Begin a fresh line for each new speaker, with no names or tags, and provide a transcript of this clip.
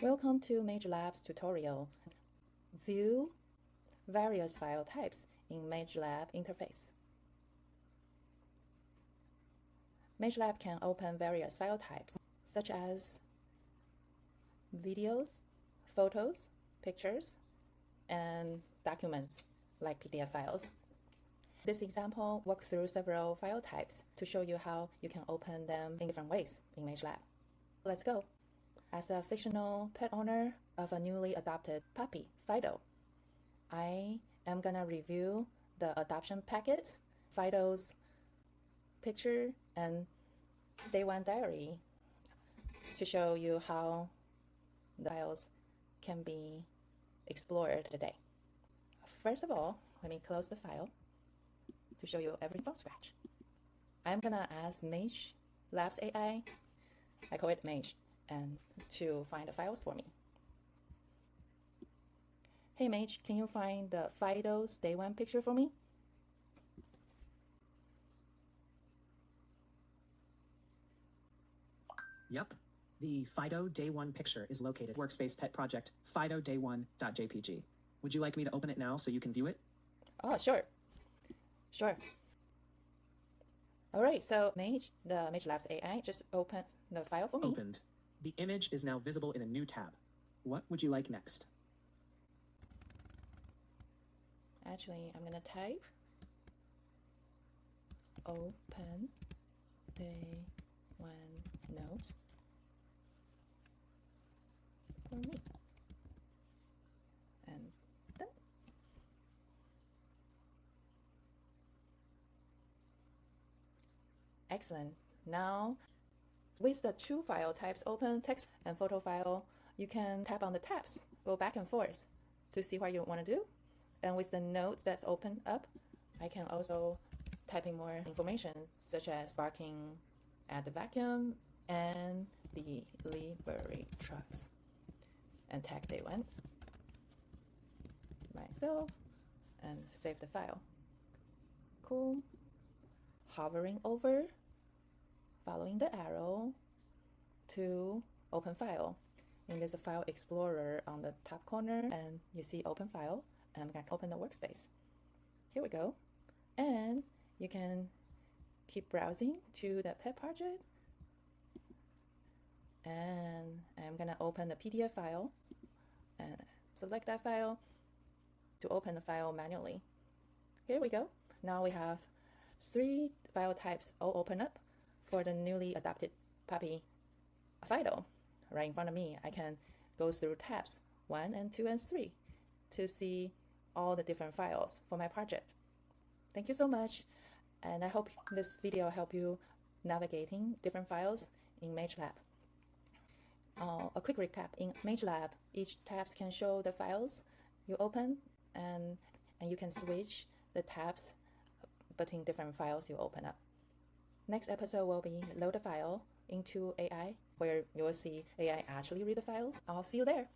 Welcome to Mage Lab's tutorial. View various file types in Mage Lab interface. Mage Lab can open various file types such as videos, photos, pictures, and documents like PDF files. This example walks through several file types to show you how you can open them in different ways in Mage Lab. Let's go. As a fictional pet owner of a newly adopted puppy, Fido, I am gonna review the adoption packet, Fido's picture, and day one diary to show you how the files can be explored today. First of all, let me close the file to show you everything from scratch. I'm gonna ask Mage Labs AI, I call it Mage, and to find the files for me. Hey Mage, can you find the Fido's day one picture for me?
Yep. The Fido Day 1 picture is located workspace pet project fidoday1.jpg. Would you like me to open it now so you can view it?
Oh, sure. Sure. All right, so Mage, the Mage Labs AI, just open the file for me.
Opened. The image is now visible in a new tab. What would you like next?
Actually, I'm gonna type open day one note for me. And done. Excellent. Now, with the two file types open, text and photo file, you can tap on the tabs, go back and forth to see what you want to do. And with the notes that's opened up, I can also type in more information, such as barking at the vacuum and the delivery trucks. And tag day one myself and save the file. Cool. Hovering over, following the arrow to open file. And there's a file explorer on the top corner, and you see open file, and I'm gonna open the workspace. Here we go. And you can keep browsing to the pet project. And I'm gonna open the PDF file and select that file to open the file manually. Here we go. Now we have 3 file types all open up for the newly adopted puppy Fido. Right in front of me, I can go through tabs 1 and 2 and 3 to see all the different files for my project. Thank you so much, and I hope this video helped you navigating different files in Mage Lab. A quick recap, in Mage Lab, each tabs can show the files you open, and you can switch the tabs between different files you open up. Next episode will be load a file into AI, where you will see AI actually read the files. I'll see you there.